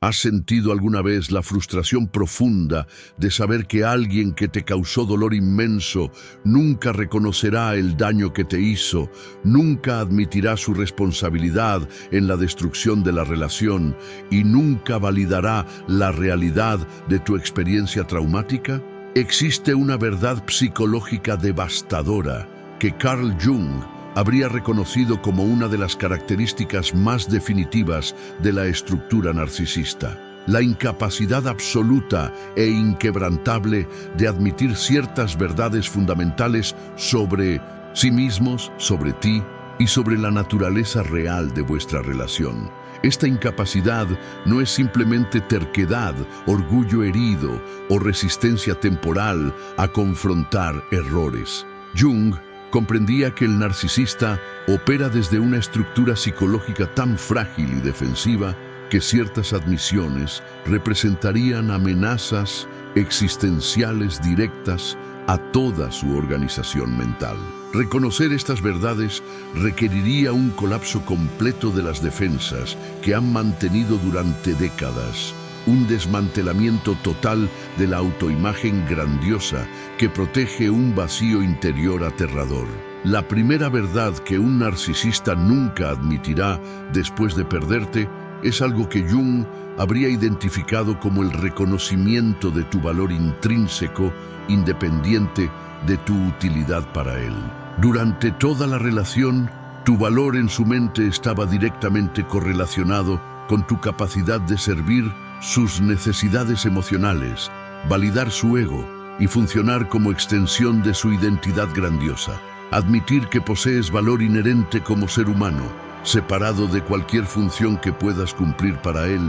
¿Has sentido alguna vez la frustración profunda de saber que alguien que te causó dolor inmenso nunca reconocerá el daño que te hizo, nunca admitirá su responsabilidad en la destrucción de la relación y nunca validará la realidad de tu experiencia traumática? Existe una verdad psicológica devastadora que Carl Jung habría reconocido como una de las características más definitivas de la estructura narcisista: la incapacidad absoluta e inquebrantable de admitir ciertas verdades fundamentales sobre sí mismos, sobre ti y sobre la naturaleza real de vuestra relación. Esta incapacidad no es simplemente terquedad, orgullo herido o resistencia temporal a confrontar errores. Jung comprendía que el narcisista opera desde una estructura psicológica tan frágil y defensiva que ciertas admisiones representarían amenazas existenciales directas a toda su organización mental. Reconocer estas verdades requeriría un colapso completo de las defensas que han mantenido durante décadas, un desmantelamiento total de la autoimagen grandiosa que protege un vacío interior aterrador. La primera verdad que un narcisista nunca admitirá después de perderte es algo que Jung habría identificado como el reconocimiento de tu valor intrínseco, independiente de tu utilidad para él. Durante toda la relación, tu valor en su mente estaba directamente correlacionado con tu capacidad de servir sus necesidades emocionales, validar su ego y funcionar como extensión de su identidad grandiosa. Admitir que posees valor inherente como ser humano, separado de cualquier función que puedas cumplir para él,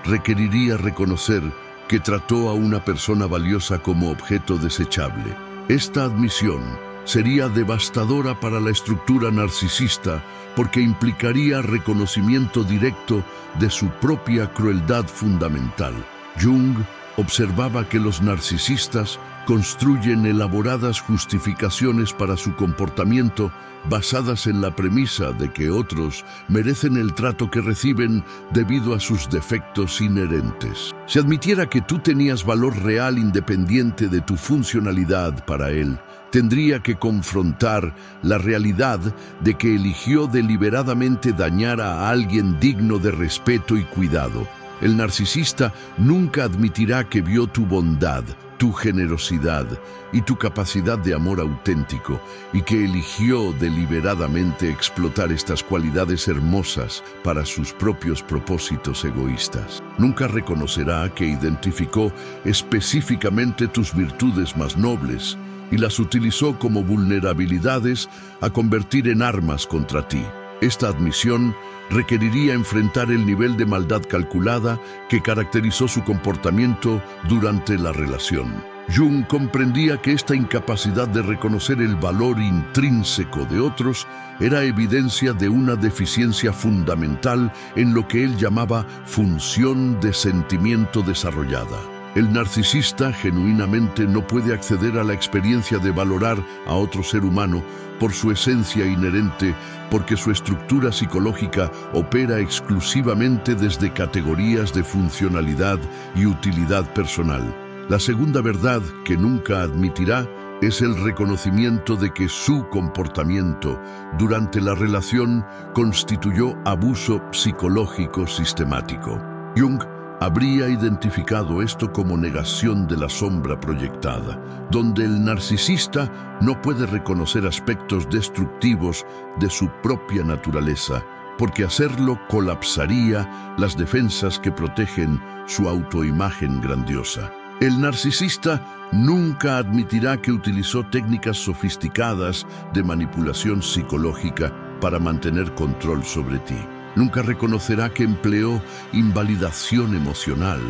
requeriría reconocer que trató a una persona valiosa como objeto desechable. Esta admisión sería devastadora para la estructura narcisista porque implicaría reconocimiento directo de su propia crueldad fundamental. Jung observaba que los narcisistas construyen elaboradas justificaciones para su comportamiento basadas en la premisa de que otros merecen el trato que reciben debido a sus defectos inherentes. Si admitiera que tú tenías valor real independiente de tu funcionalidad para él, tendría que confrontar la realidad de que eligió deliberadamente dañar a alguien digno de respeto y cuidado. El narcisista nunca admitirá que vio tu bondad, tu generosidad y tu capacidad de amor auténtico y que eligió deliberadamente explotar estas cualidades hermosas para sus propios propósitos egoístas. Nunca reconocerá que identificó específicamente tus virtudes más nobles y las utilizó como vulnerabilidades a convertir en armas contra ti. Esta admisión requeriría enfrentar el nivel de maldad calculada que caracterizó su comportamiento durante la relación. Jung comprendía que esta incapacidad de reconocer el valor intrínseco de otros era evidencia de una deficiencia fundamental en lo que él llamaba función de sentimiento desarrollada. El narcisista genuinamente no puede acceder a la experiencia de valorar a otro ser humano por su esencia inherente, porque su estructura psicológica opera exclusivamente desde categorías de funcionalidad y utilidad personal. La segunda verdad que nunca admitirá es el reconocimiento de que su comportamiento durante la relación constituyó abuso psicológico sistemático. Jung habría identificado esto como negación de la sombra proyectada, donde el narcisista no puede reconocer aspectos destructivos de su propia naturaleza, porque hacerlo colapsaría las defensas que protegen su autoimagen grandiosa. El narcisista nunca admitirá que utilizó técnicas sofisticadas de manipulación psicológica para mantener control sobre ti. Nunca reconocerá que empleó invalidación emocional,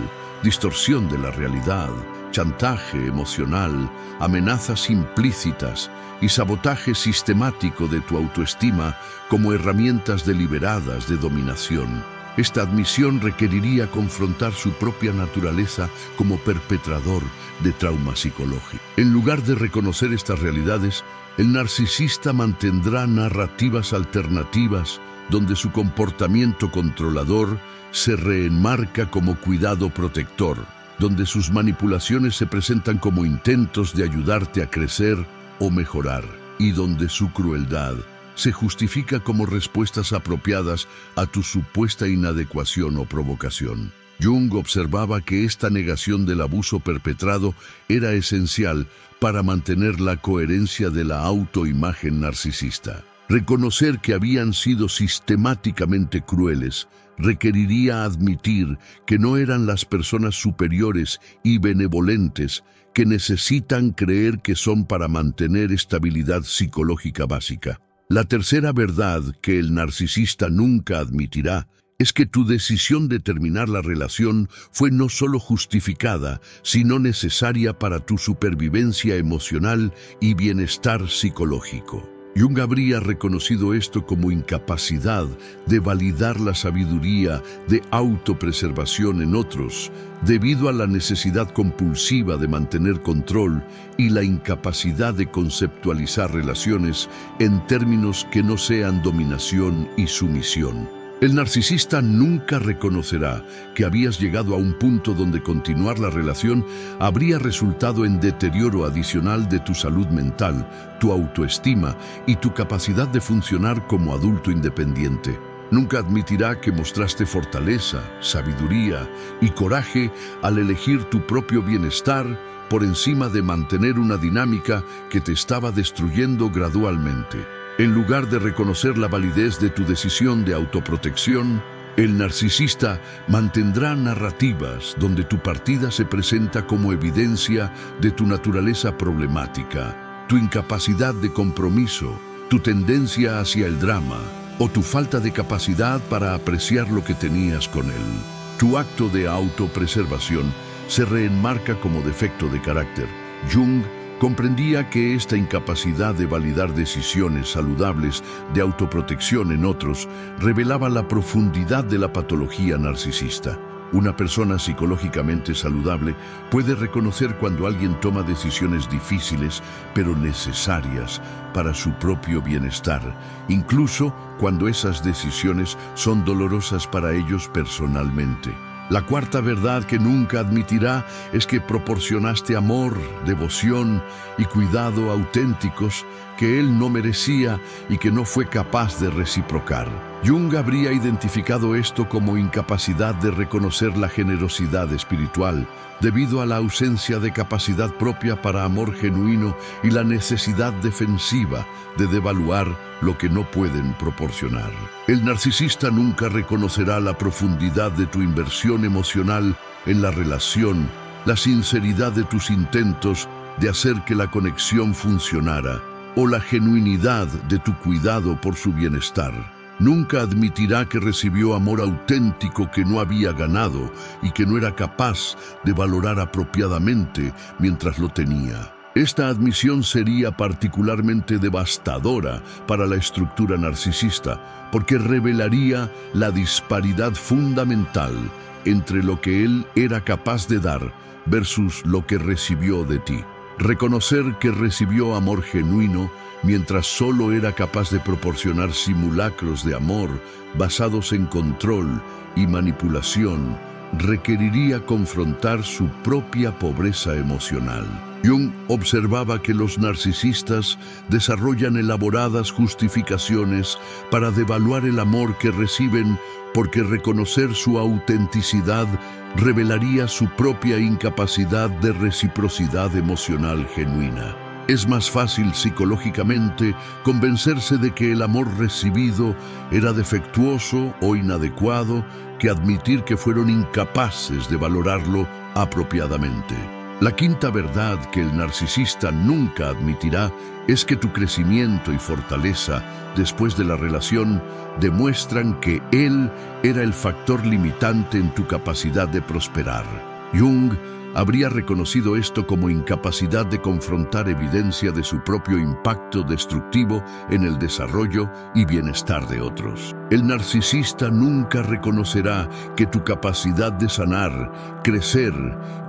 distorsión de la realidad, chantaje emocional, amenazas implícitas y sabotaje sistemático de tu autoestima como herramientas deliberadas de dominación. Esta admisión requeriría confrontar su propia naturaleza como perpetrador de trauma psicológico. En lugar de reconocer estas realidades, el narcisista mantendrá narrativas alternativas donde su comportamiento controlador se reenmarca como cuidado protector, donde sus manipulaciones se presentan como intentos de ayudarte a crecer o mejorar, y donde su crueldad se justifica como respuestas apropiadas a tu supuesta inadecuación o provocación. Jung observaba que esta negación del abuso perpetrado era esencial para mantener la coherencia de la autoimagen narcisista. Reconocer que habían sido sistemáticamente crueles requeriría admitir que no eran las personas superiores y benevolentes que necesitan creer que son para mantener estabilidad psicológica básica. La tercera verdad que el narcisista nunca admitirá es que tu decisión de terminar la relación fue no solo justificada, sino necesaria para tu supervivencia emocional y bienestar psicológico. Jung habría reconocido esto como incapacidad de validar la sabiduría de autopreservación en otros, debido a la necesidad compulsiva de mantener control y la incapacidad de conceptualizar relaciones en términos que no sean dominación y sumisión. El narcisista nunca reconocerá que habías llegado a un punto donde continuar la relación habría resultado en deterioro adicional de tu salud mental, tu autoestima y tu capacidad de funcionar como adulto independiente. Nunca admitirá que mostraste fortaleza, sabiduría y coraje al elegir tu propio bienestar por encima de mantener una dinámica que te estaba destruyendo gradualmente. En lugar de reconocer la validez de tu decisión de autoprotección, el narcisista mantendrá narrativas donde tu partida se presenta como evidencia de tu naturaleza problemática, tu incapacidad de compromiso, tu tendencia hacia el drama o tu falta de capacidad para apreciar lo que tenías con él. Tu acto de autopreservación se reenmarca como defecto de carácter. Jung comprendía que esta incapacidad de validar decisiones saludables de autoprotección en otros revelaba la profundidad de la patología narcisista. Una persona psicológicamente saludable puede reconocer cuando alguien toma decisiones difíciles pero necesarias para su propio bienestar, incluso cuando esas decisiones son dolorosas para ellos personalmente. La cuarta verdad que nunca admitirá es que proporcionaste amor, devoción y cuidado auténticos que él no merecía y que no fue capaz de reciprocar. Jung habría identificado esto como incapacidad de reconocer la generosidad espiritual, debido a la ausencia de capacidad propia para amor genuino y la necesidad defensiva de devaluar lo que no pueden proporcionar. El narcisista nunca reconocerá la profundidad de tu inversión emocional en la relación, la sinceridad de tus intentos de hacer que la conexión funcionara, o la genuinidad de tu cuidado por su bienestar. Nunca admitirá que recibió amor auténtico que no había ganado y que no era capaz de valorar apropiadamente mientras lo tenía. Esta admisión sería particularmente devastadora para la estructura narcisista, porque revelaría la disparidad fundamental entre lo que él era capaz de dar versus lo que recibió de ti. Reconocer que recibió amor genuino mientras solo era capaz de proporcionar simulacros de amor basados en control y manipulación requeriría confrontar su propia pobreza emocional. Jung observaba que los narcisistas desarrollan elaboradas justificaciones para devaluar el amor que reciben, porque reconocer su autenticidad revelaría su propia incapacidad de reciprocidad emocional genuina. Es más fácil psicológicamente convencerse de que el amor recibido era defectuoso o inadecuado que admitir que fueron incapaces de valorarlo apropiadamente. La quinta verdad que el narcisista nunca admitirá es que tu crecimiento y fortaleza después de la relación demuestran que él era el factor limitante en tu capacidad de prosperar. Jung habría reconocido esto como incapacidad de confrontar evidencia de su propio impacto destructivo en el desarrollo y bienestar de otros. El narcisista nunca reconocerá que tu capacidad de sanar, crecer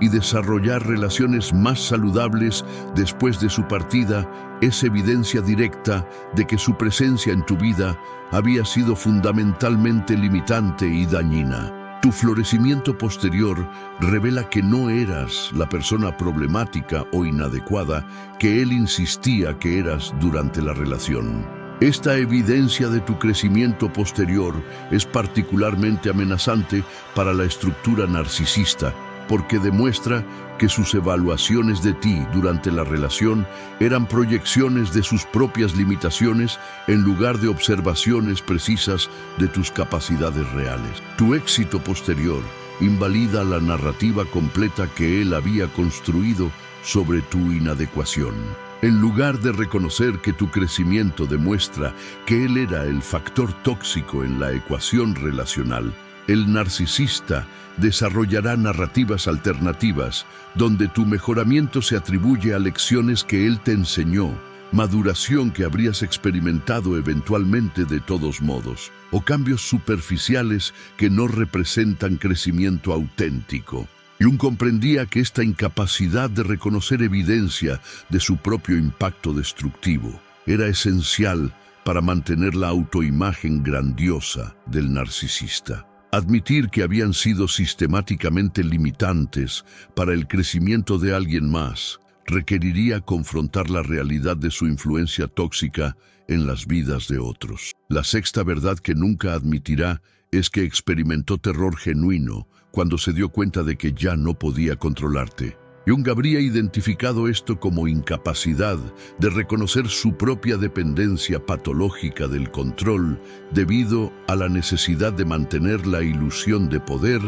y desarrollar relaciones más saludables después de su partida es evidencia directa de que su presencia en tu vida había sido fundamentalmente limitante y dañina. Tu florecimiento posterior revela que no eras la persona problemática o inadecuada que él insistía que eras durante la relación. Esta evidencia de tu crecimiento posterior es particularmente amenazante para la estructura narcisista, porque demuestra que sus evaluaciones de ti durante la relación eran proyecciones de sus propias limitaciones en lugar de observaciones precisas de tus capacidades reales. Tu éxito posterior invalida la narrativa completa que él había construido sobre tu inadecuación. En lugar de reconocer que tu crecimiento demuestra que él era el factor tóxico en la ecuación relacional, el narcisista desarrollará narrativas alternativas donde tu mejoramiento se atribuye a lecciones que él te enseñó, maduración que habrías experimentado eventualmente de todos modos, o cambios superficiales que no representan crecimiento auténtico. Jung comprendía que esta incapacidad de reconocer evidencia de su propio impacto destructivo era esencial para mantener la autoimagen grandiosa del narcisista. Admitir que habían sido sistemáticamente limitantes para el crecimiento de alguien más requeriría confrontar la realidad de su influencia tóxica en las vidas de otros. La sexta verdad que nunca admitirá es que experimentó terror genuino cuando se dio cuenta de que ya no podía controlarte. Jung habría identificado esto como incapacidad de reconocer su propia dependencia patológica del control debido a la necesidad de mantener la ilusión de poder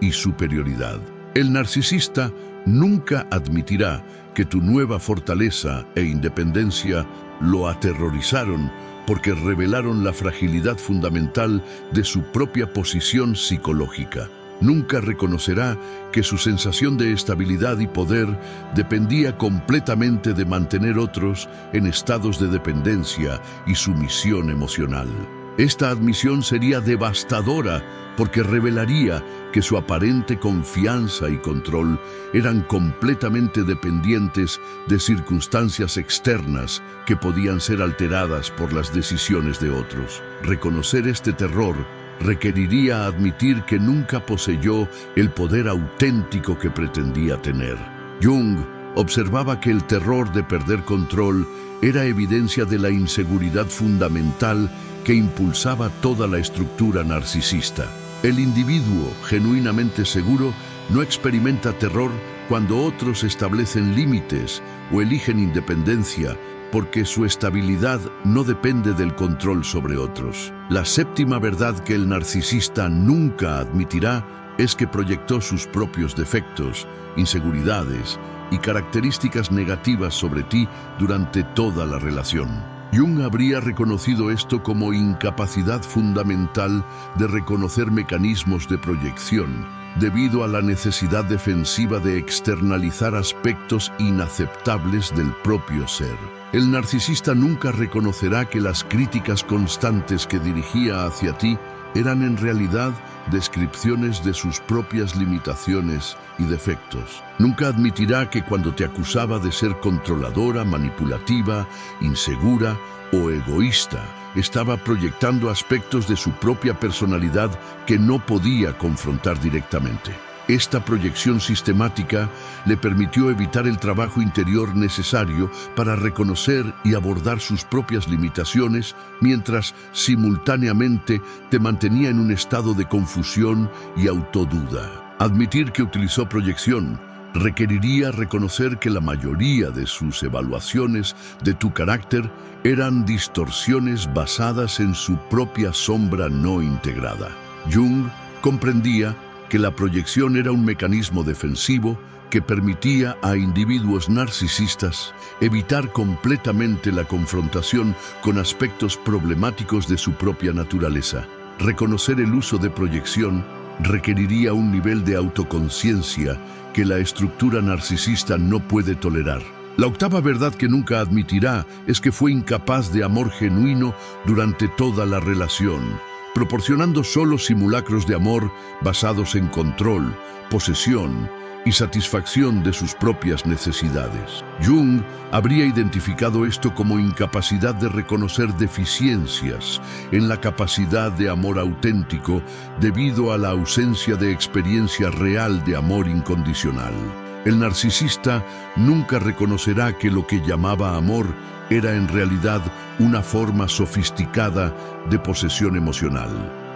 y superioridad. El narcisista nunca admitirá que tu nueva fortaleza e independencia lo aterrorizaron porque revelaron la fragilidad fundamental de su propia posición psicológica. Nunca reconocerá que su sensación de estabilidad y poder dependía completamente de mantener otros en estados de dependencia y sumisión emocional. Esta admisión sería devastadora porque revelaría que su aparente confianza y control eran completamente dependientes de circunstancias externas que podían ser alteradas por las decisiones de otros. Reconocer este terror requeriría admitir que nunca poseyó el poder auténtico que pretendía tener. Jung observaba que el terror de perder control era evidencia de la inseguridad fundamental que impulsaba toda la estructura narcisista. El individuo genuinamente seguro no experimenta terror cuando otros establecen límites o eligen independencia, porque su estabilidad no depende del control sobre otros. La séptima verdad que el narcisista nunca admitirá es que proyectó sus propios defectos, inseguridades y características negativas sobre ti durante toda la relación. Jung habría reconocido esto como incapacidad fundamental de reconocer mecanismos de proyección, debido a la necesidad defensiva de externalizar aspectos inaceptables del propio ser. El narcisista nunca reconocerá que las críticas constantes que dirigía hacia ti eran en realidad descripciones de sus propias limitaciones y defectos. Nunca admitirá que cuando te acusaba de ser controladora, manipulativa, insegura o egoísta, estaba proyectando aspectos de su propia personalidad que no podía confrontar directamente. Esta proyección sistemática le permitió evitar el trabajo interior necesario para reconocer y abordar sus propias limitaciones, mientras simultáneamente te mantenía en un estado de confusión y autoduda. Admitir que utilizó proyección requeriría reconocer que la mayoría de sus evaluaciones de tu carácter eran distorsiones basadas en su propia sombra no integrada. Jung comprendía que la proyección era un mecanismo defensivo que permitía a individuos narcisistas evitar completamente la confrontación con aspectos problemáticos de su propia naturaleza. Reconocer el uso de proyección requeriría un nivel de autoconciencia que la estructura narcisista no puede tolerar. La octava verdad que nunca admitirá es que fue incapaz de amor genuino durante toda la relación, proporcionando solo simulacros de amor basados en control, posesión y satisfacción de sus propias necesidades. Jung habría identificado esto como incapacidad de reconocer deficiencias en la capacidad de amor auténtico debido a la ausencia de experiencia real de amor incondicional. El narcisista nunca reconocerá que lo que llamaba amor era en realidad una forma sofisticada de posesión emocional.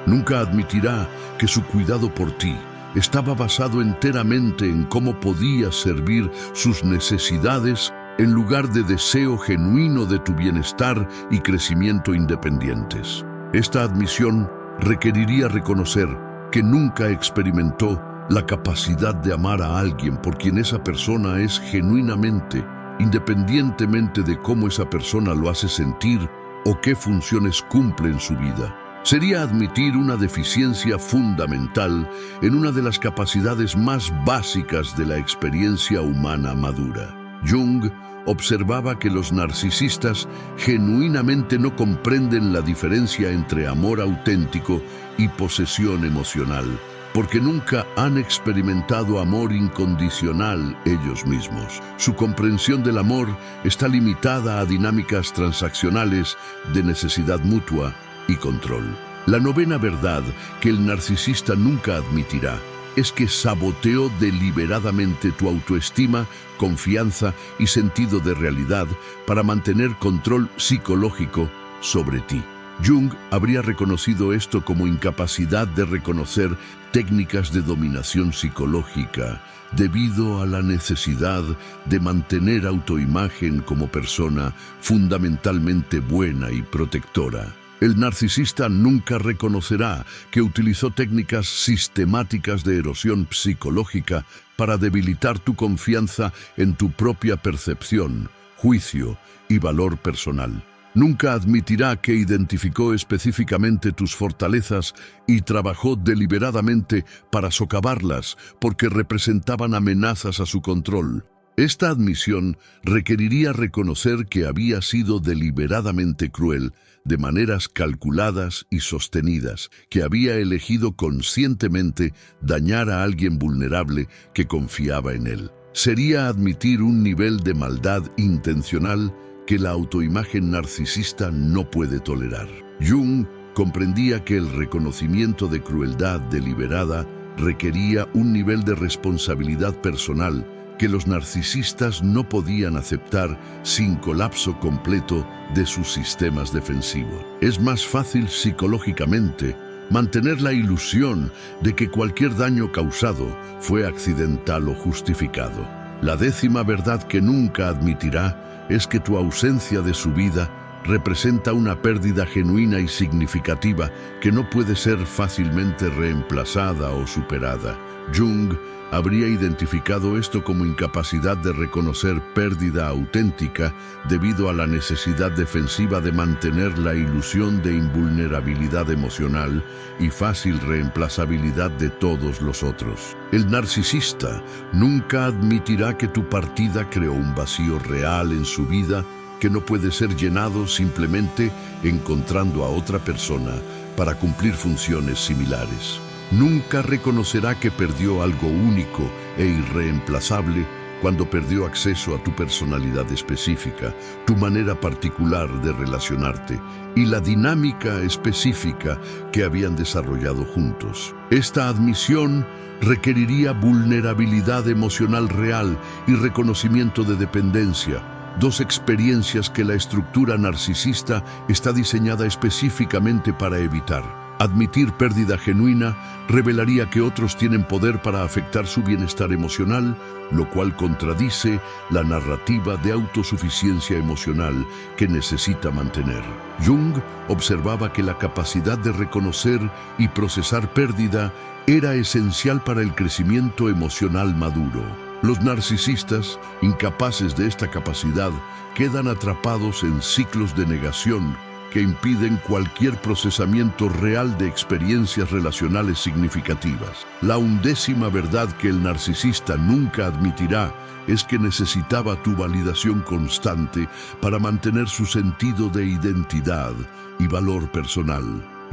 Nunca admitirá que su cuidado por ti estaba basado enteramente en cómo podías servir sus necesidades en lugar de deseo genuino de tu bienestar y crecimiento independientes. Esta admisión requeriría reconocer que nunca experimentó la capacidad de amar a alguien por quien esa persona es genuinamente, independientemente de cómo esa persona lo hace sentir o qué funciones cumple en su vida. Sería admitir una deficiencia fundamental en una de las capacidades más básicas de la experiencia humana madura. Jung observaba que los narcisistas genuinamente no comprenden la diferencia entre amor auténtico y posesión emocional, porque nunca han experimentado amor incondicional ellos mismos. Su comprensión del amor está limitada a dinámicas transaccionales de necesidad mutua y control. La novena verdad que el narcisista nunca admitirá es que saboteó deliberadamente tu autoestima, confianza y sentido de realidad para mantener control psicológico sobre ti. Jung habría reconocido esto como incapacidad de reconocer técnicas de dominación psicológica debido a la necesidad de mantener autoimagen como persona fundamentalmente buena y protectora. El narcisista nunca reconocerá que utilizó técnicas sistemáticas de erosión psicológica para debilitar tu confianza en tu propia percepción, juicio y valor personal. Nunca admitirá que identificó específicamente tus fortalezas y trabajó deliberadamente para socavarlas porque representaban amenazas a su control. Esta admisión requeriría reconocer que había sido deliberadamente cruel, de maneras calculadas y sostenidas, que había elegido conscientemente dañar a alguien vulnerable que confiaba en él. Sería admitir un nivel de maldad intencional que la autoimagen narcisista no puede tolerar. Jung comprendía que el reconocimiento de crueldad deliberada requería un nivel de responsabilidad personal que los narcisistas no podían aceptar sin colapso completo de sus sistemas defensivos. Es más fácil psicológicamente mantener la ilusión de que cualquier daño causado fue accidental o justificado. La décima verdad que nunca admitirá es que tu ausencia de su vida representa una pérdida genuina y significativa que no puede ser fácilmente reemplazada o superada. Jung habría identificado esto como incapacidad de reconocer pérdida auténtica debido a la necesidad defensiva de mantener la ilusión de invulnerabilidad emocional y fácil reemplazabilidad de todos los otros. El narcisista nunca admitirá que tu partida creó un vacío real en su vida que no puede ser llenado simplemente encontrando a otra persona para cumplir funciones similares. Nunca reconocerá que perdió algo único e irreemplazable cuando perdió acceso a tu personalidad específica, tu manera particular de relacionarte y la dinámica específica que habían desarrollado juntos. Esta admisión requeriría vulnerabilidad emocional real y reconocimiento de dependencia, dos experiencias que la estructura narcisista está diseñada específicamente para evitar. Admitir pérdida genuina revelaría que otros tienen poder para afectar su bienestar emocional, lo cual contradice la narrativa de autosuficiencia emocional que necesita mantener. Jung observaba que la capacidad de reconocer y procesar pérdida era esencial para el crecimiento emocional maduro. Los narcisistas, incapaces de esta capacidad, quedan atrapados en ciclos de negación que impiden cualquier procesamiento real de experiencias relacionales significativas. La 11ª verdad que el narcisista nunca admitirá es que necesitaba tu validación constante para mantener su sentido de identidad y valor personal.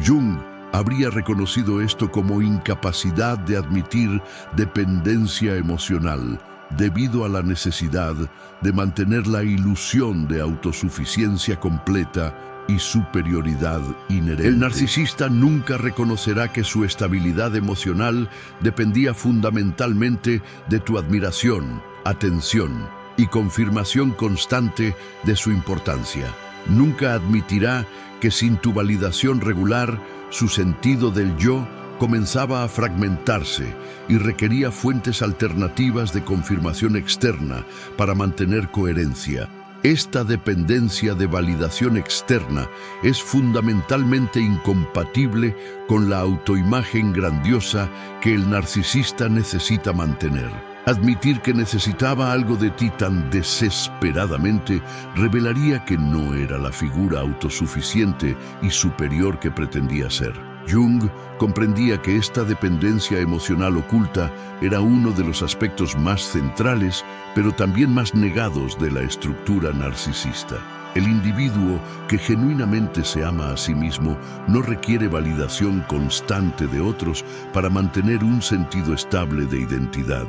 Jung habría reconocido esto como incapacidad de admitir dependencia emocional, debido a la necesidad de mantener la ilusión de autosuficiencia completa y superioridad inherente. El narcisista nunca reconocerá que su estabilidad emocional dependía fundamentalmente de tu admiración, atención y confirmación constante de su importancia. Nunca admitirá que sin tu validación regular, su sentido del yo comenzaba a fragmentarse y requería fuentes alternativas de confirmación externa para mantener coherencia. Esta dependencia de validación externa es fundamentalmente incompatible con la autoimagen grandiosa que el narcisista necesita mantener. Admitir que necesitaba algo de ti tan desesperadamente revelaría que no era la figura autosuficiente y superior que pretendía ser. Jung comprendía que esta dependencia emocional oculta era uno de los aspectos más centrales, pero también más negados de la estructura narcisista. El individuo que genuinamente se ama a sí mismo no requiere validación constante de otros para mantener un sentido estable de identidad.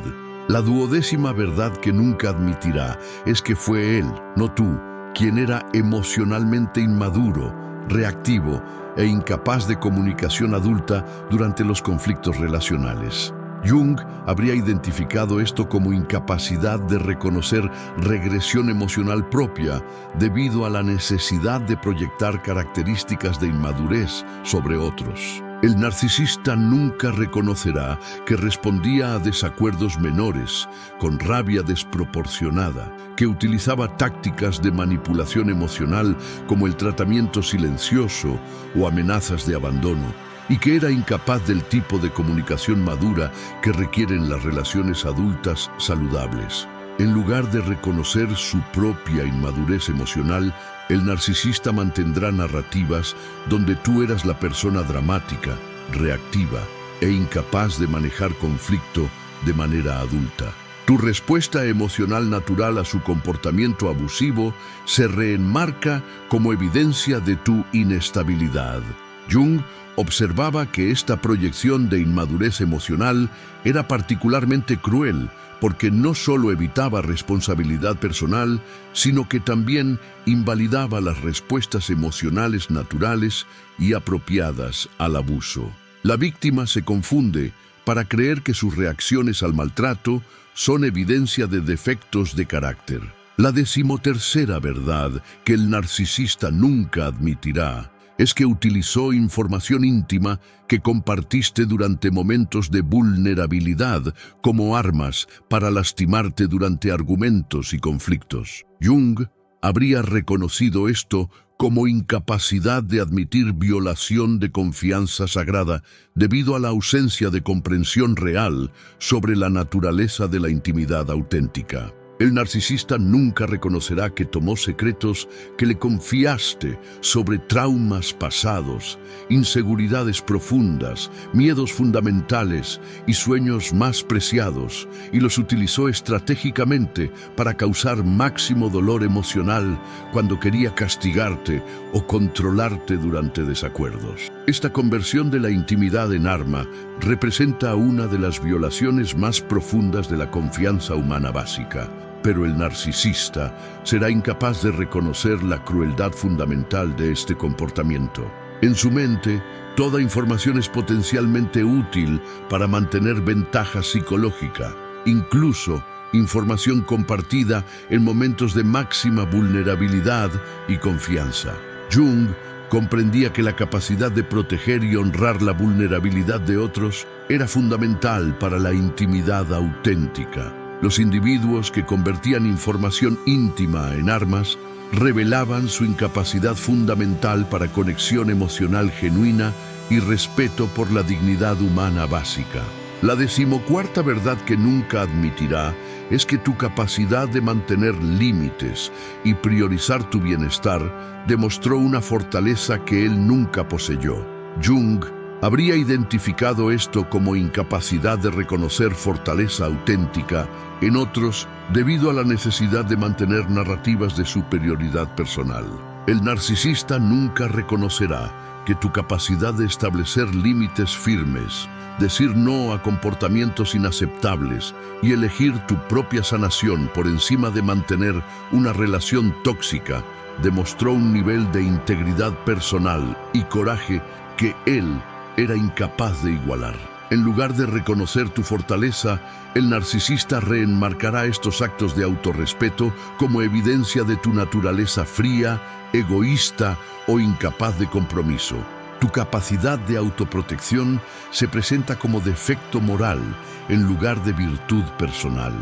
La duodécima verdad que nunca admitirá es que fue él, no tú, quien era emocionalmente inmaduro, reactivo e incapaz de comunicación adulta durante los conflictos relacionales. Jung habría identificado esto como incapacidad de reconocer regresión emocional propia debido a la necesidad de proyectar características de inmadurez sobre otros. El narcisista nunca reconocerá que respondía a desacuerdos menores, con rabia desproporcionada, que utilizaba tácticas de manipulación emocional como el tratamiento silencioso o amenazas de abandono, y que era incapaz del tipo de comunicación madura que requieren las relaciones adultas saludables. En lugar de reconocer su propia inmadurez emocional, el narcisista mantendrá narrativas donde tú eras la persona dramática, reactiva e incapaz de manejar conflicto de manera adulta. Tu respuesta emocional natural a su comportamiento abusivo se reenmarca como evidencia de tu inestabilidad. Jung observaba que esta proyección de inmadurez emocional era particularmente cruel porque no solo evitaba responsabilidad personal, sino que también invalidaba las respuestas emocionales naturales y apropiadas al abuso. La víctima se confunde para creer que sus reacciones al maltrato son evidencia de defectos de carácter. La 13ª verdad que el narcisista nunca admitirá es que utilizó información íntima que compartiste durante momentos de vulnerabilidad como armas para lastimarte durante argumentos y conflictos. Jung habría reconocido esto como incapacidad de admitir violación de confianza sagrada debido a la ausencia de comprensión real sobre la naturaleza de la intimidad auténtica. El narcisista nunca reconocerá que tomó secretos que le confiaste sobre traumas pasados, inseguridades profundas, miedos fundamentales y sueños más preciados, y los utilizó estratégicamente para causar máximo dolor emocional cuando quería castigarte o controlarte durante desacuerdos. Esta conversión de la intimidad en arma representa una de las violaciones más profundas de la confianza humana básica. Pero el narcisista será incapaz de reconocer la crueldad fundamental de este comportamiento. En su mente, toda información es potencialmente útil para mantener ventaja psicológica, incluso información compartida en momentos de máxima vulnerabilidad y confianza. Jung comprendía que la capacidad de proteger y honrar la vulnerabilidad de otros era fundamental para la intimidad auténtica. Los individuos que convertían información íntima en armas revelaban su incapacidad fundamental para conexión emocional genuina y respeto por la dignidad humana básica. La 14ª verdad que nunca admitirá es que tu capacidad de mantener límites y priorizar tu bienestar demostró una fortaleza que él nunca poseyó. Jung habría identificado esto como incapacidad de reconocer fortaleza auténtica en otros debido a la necesidad de mantener narrativas de superioridad personal. El narcisista nunca reconocerá que tu capacidad de establecer límites firmes, decir no a comportamientos inaceptables y elegir tu propia sanación por encima de mantener una relación tóxica demostró un nivel de integridad personal y coraje que él era incapaz de igualar. En lugar de reconocer tu fortaleza, el narcisista reenmarcará estos actos de autorrespeto como evidencia de tu naturaleza fría, egoísta o incapaz de compromiso. Tu capacidad de autoprotección se presenta como defecto moral en lugar de virtud personal.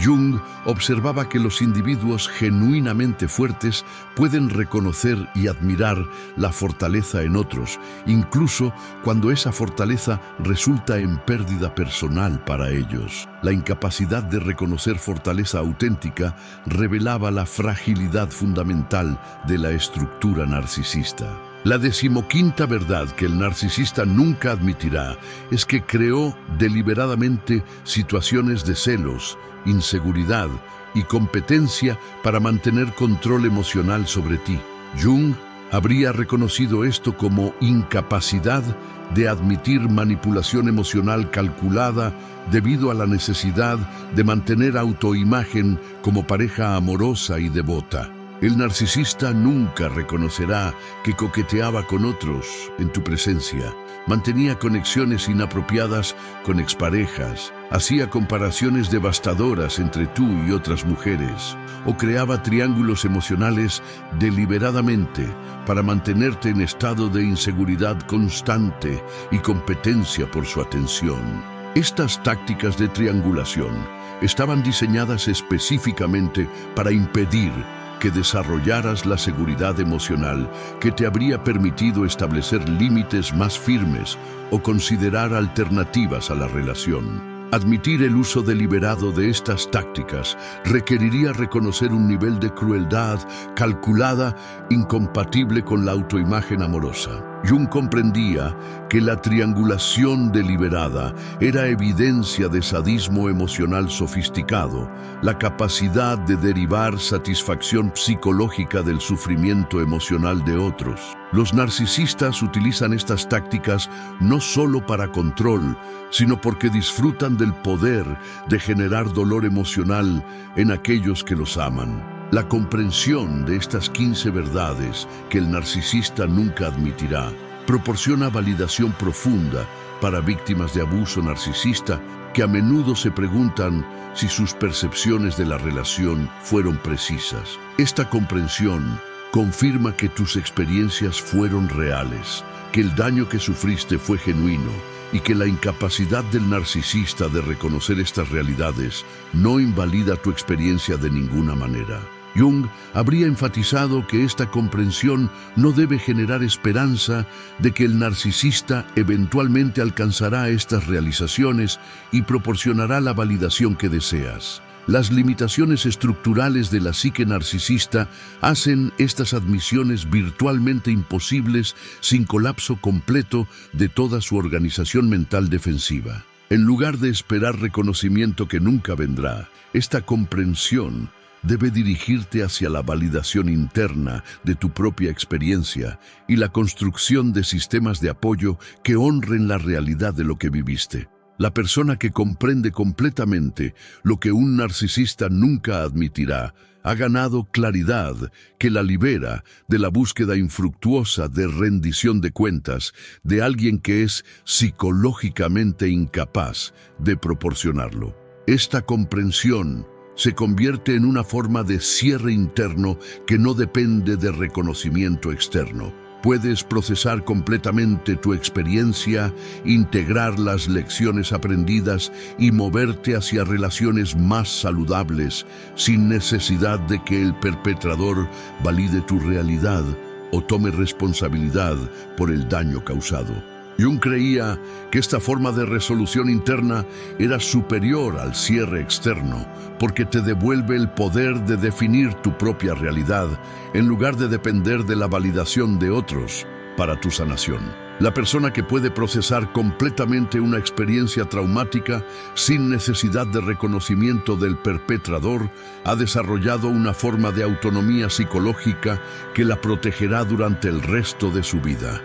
Jung observaba que los individuos genuinamente fuertes pueden reconocer y admirar la fortaleza en otros, incluso cuando esa fortaleza resulta en pérdida personal para ellos. La incapacidad de reconocer fortaleza auténtica revelaba la fragilidad fundamental de la estructura narcisista. La 15ª verdad que el narcisista nunca admitirá es que creó deliberadamente situaciones de celos, inseguridad y competencia para mantener control emocional sobre ti. Jung habría reconocido esto como incapacidad de admitir manipulación emocional calculada debido a la necesidad de mantener autoimagen como pareja amorosa y devota. El narcisista nunca reconocerá que coqueteaba con otros en tu presencia, mantenía conexiones inapropiadas con exparejas, hacía comparaciones devastadoras entre tú y otras mujeres, o creaba triángulos emocionales deliberadamente para mantenerte en estado de inseguridad constante y competencia por su atención. Estas tácticas de triangulación estaban diseñadas específicamente para impedir que desarrollaras la seguridad emocional que te habría permitido establecer límites más firmes o considerar alternativas a la relación. Admitir el uso deliberado de estas tácticas requeriría reconocer un nivel de crueldad calculada incompatible con la autoimagen amorosa. Jung comprendía que la triangulación deliberada era evidencia de sadismo emocional sofisticado, la capacidad de derivar satisfacción psicológica del sufrimiento emocional de otros. Los narcisistas utilizan estas tácticas no solo para control, sino porque disfrutan del poder de generar dolor emocional en aquellos que los aman. La comprensión de estas 15 verdades que el narcisista nunca admitirá proporciona validación profunda para víctimas de abuso narcisista que a menudo se preguntan si sus percepciones de la relación fueron precisas. Esta comprensión confirma que tus experiencias fueron reales, que el daño que sufriste fue genuino y que la incapacidad del narcisista de reconocer estas realidades no invalida tu experiencia de ninguna manera. Jung habría enfatizado que esta comprensión no debe generar esperanza de que el narcisista eventualmente alcanzará estas realizaciones y proporcionará la validación que deseas. Las limitaciones estructurales de la psique narcisista hacen estas admisiones virtualmente imposibles sin colapso completo de toda su organización mental defensiva. En lugar de esperar reconocimiento que nunca vendrá, esta comprensión debe dirigirte hacia la validación interna de tu propia experiencia y la construcción de sistemas de apoyo que honren la realidad de lo que viviste. La persona que comprende completamente lo que un narcisista nunca admitirá ha ganado claridad que la libera de la búsqueda infructuosa de rendición de cuentas de alguien que es psicológicamente incapaz de proporcionarlo. Esta comprensión se convierte en una forma de cierre interno que no depende de reconocimiento externo. Puedes procesar completamente tu experiencia, integrar las lecciones aprendidas y moverte hacia relaciones más saludables sin necesidad de que el perpetrador valide tu realidad o tome responsabilidad por el daño causado. Jung creía que esta forma de resolución interna era superior al cierre externo, porque te devuelve el poder de definir tu propia realidad en lugar de depender de la validación de otros. para tu sanación. La persona que puede procesar completamente una experiencia traumática sin necesidad de reconocimiento del perpetrador ha desarrollado una forma de autonomía psicológica que la protegerá durante el resto de su vida.